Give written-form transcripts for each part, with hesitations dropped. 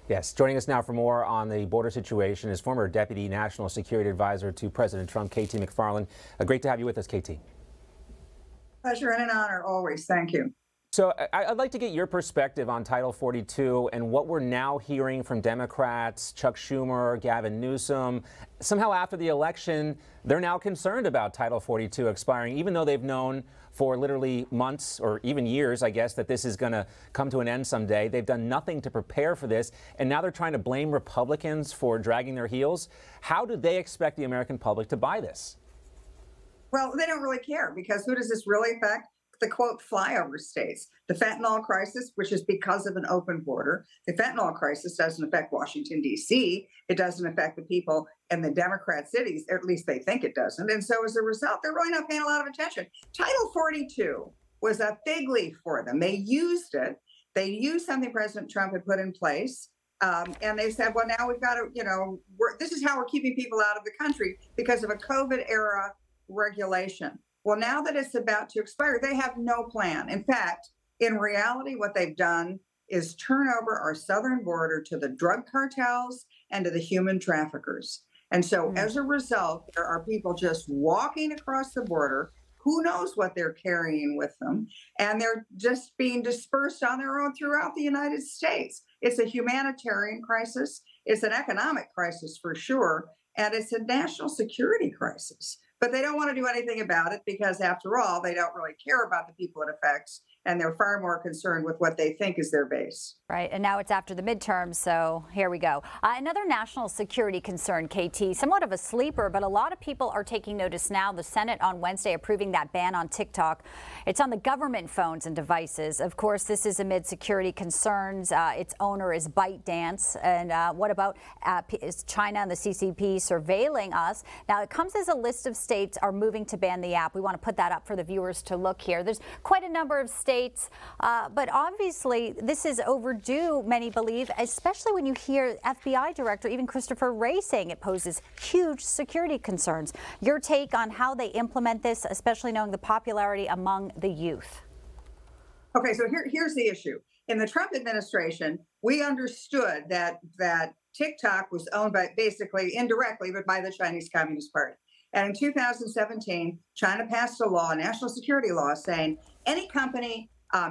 Yes, joining us now for more on the border situation is former Deputy National Security Advisor to President Trump, KT McFarland. Great to have you with us, KT. Pleasure and an honor always. Thank you. So I'd like to get your perspective on Title 42 and what we're now hearing from Democrats, Chuck Schumer, Gavin Newsom. Somehow after the election, they're now concerned about Title 42 expiring, even though they've known for literally months or even years, I guess, that this is going to come to an end someday. They've done nothing to prepare for this, and now they're trying to blame Republicans for dragging their heels. How do they expect the American public to buy this? Well, they don't really care, because who does this really affect? The quote flyover states. The fentanyl crisis, which is because of an open border. The fentanyl crisis doesn't affect Washington, D.C. It doesn't affect the people in the Democrat cities, or at least they think it doesn't. And so as a result, they're really not paying a lot of attention. Title 42 was a fig leaf for them. They used it. They used something President Trump had put in place. And they said, well, now we've got to, this is how we're keeping people out of the country because of a COVID era regulation. Well, now that it's about to expire, they have no plan. In fact, in reality, what they've done is turn over our southern border to the drug cartels and to the human traffickers. And so as a result, there are people just walking across the border. Who knows what they're carrying with them? And they're just being dispersed on their own throughout the United States. It's a humanitarian crisis. It's an economic crisis for sure. And it's a national security crisis. But they don't want to do anything about it because, after all, they don't really care about the people it affects, and they're far more concerned with what they think is their base. Right, and now it's after the midterms, so here we go. Another national security concern, KT, somewhat of a sleeper, but a lot of people are taking notice now. The Senate on Wednesday approving that ban on TikTok. It's on the government phones and devices. Of course, this is amid security concerns. Its owner is ByteDance. And what about is China and the CCP surveilling us? Now, it comes as a list of states are moving to ban the app. We want to put that up for the viewers to look here. There's quite a number of states, but obviously this is overdue, many believe, especially when you hear FBI Director, even Christopher Wray, saying it poses huge security concerns. Your take on how they implement this, especially knowing the popularity among the youth? Okay, so here's the issue. In the Trump administration, we understood that TikTok was owned by, basically indirectly, but by the Chinese Communist Party. And in 2017, China passed a law, a national security law, saying any company,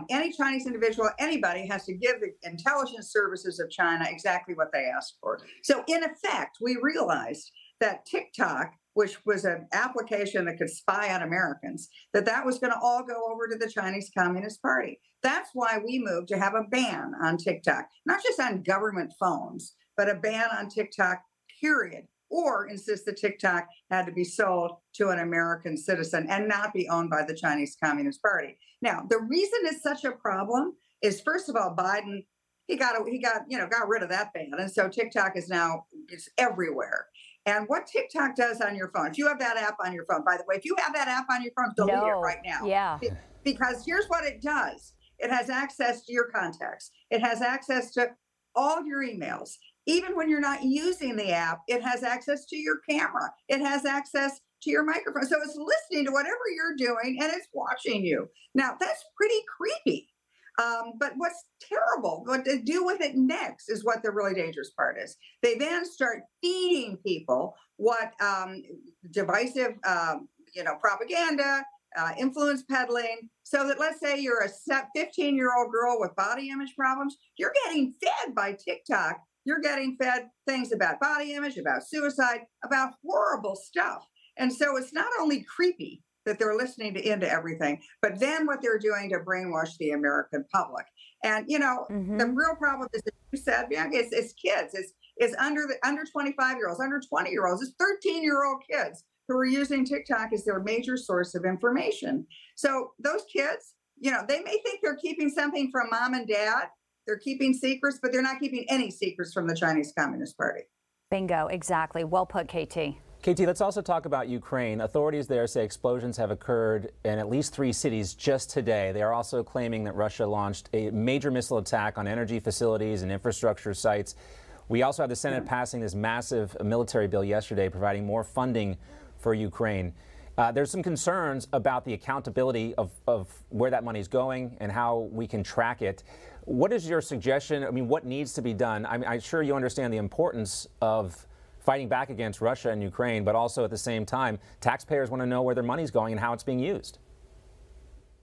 any Chinese individual, anybody has to give the intelligence services of China exactly what they asked for. So in effect, we realized that TikTok, which was an application that could spy on Americans, that was going to all go over to the Chinese Communist Party. That's why we moved to have a ban on TikTok, not just on government phones, but a ban on TikTok, period. Or insist that TikTok had to be sold to an American citizen and not be owned by the Chinese Communist Party. Now, the reason it's such a problem is, first of all, Biden, he got rid of that ban, and so TikTok is now everywhere. And what TikTok does on your phone, if you have that app on your phone, by the way, if you have that app on your phone, delete it right now. Yeah. Because here's what it does: it has access to your contacts, it has access to all of your emails. Even when you're not using the app, it has access to your camera. It has access to your microphone. So it's listening to whatever you're doing, and it's watching you. Now, that's pretty creepy. But what's terrible, what to do with it next is what the really dangerous part is. They then start feeding people what divisive, propaganda, influence peddling, so that, let's say you're a 15-year-old girl with body image problems, you're getting fed by TikTok. You're getting fed things about body image, about suicide, about horrible stuff. And so it's not only creepy that they're listening into everything, but then what they're doing to brainwash the American public. And, the real problem is, as you said, Bianca, it's kids. It's under 25-year-olds, under 20-year-olds. It's 13-year-old kids who are using TikTok as their major source of information. So those kids, they may think they're keeping something from mom and dad. They're keeping secrets, but they're not keeping any secrets from the Chinese Communist Party. Bingo, exactly. Well put, KT. KT, let's also talk about Ukraine. Authorities there say explosions have occurred in at least 3 cities just today. They are also claiming that Russia launched a major missile attack on energy facilities and infrastructure sites. We also have the Senate passing this massive military bill yesterday, providing more funding for Ukraine. There's some concerns about the accountability of where that money is going and how we can track it. What is your suggestion? I mean, what needs to be done? I'm sure you understand the importance of fighting back against Russia and Ukraine, but also at the same time, taxpayers want to know where their money's going and how it's being used.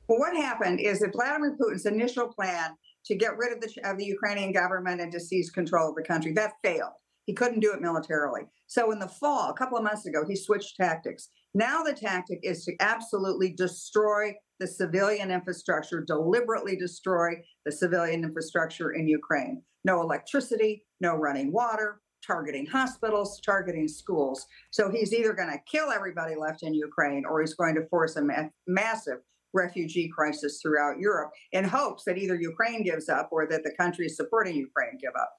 Well, what happened is that Vladimir Putin's initial plan to get rid of the Ukrainian government and to seize control of the country, that failed. He couldn't do it militarily. So in the fall, a couple of months ago, he switched tactics. Now the tactic is to absolutely destroy the civilian infrastructure, deliberately destroy the civilian infrastructure in Ukraine. No electricity, no running water, targeting hospitals, targeting schools. So he's either going to kill everybody left in Ukraine, or he's going to force a massive refugee crisis throughout Europe in hopes that either Ukraine gives up or that the countries supporting Ukraine give up.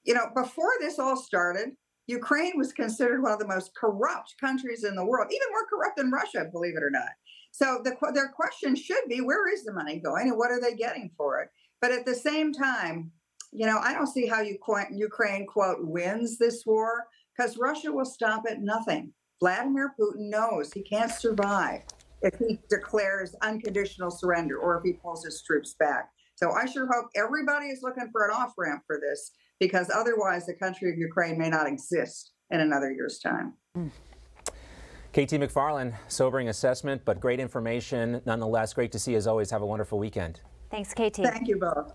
You know, before this all started, Ukraine was considered one of the most corrupt countries in the world, even more corrupt than Russia, believe it or not. So their question should be, where is the money going and what are they getting for it? But at the same time, you know, I don't see how Ukraine, quote, wins this war, because Russia will stop at nothing. Vladimir Putin knows he can't survive if he declares unconditional surrender or if he pulls his troops back. So I sure hope everybody is looking for an off-ramp for this, because otherwise the country of Ukraine may not exist in another year's time. KT McFarland, sobering assessment, but great information nonetheless. Great to see you as always. Have a wonderful weekend. Thanks, KT. Thank you both.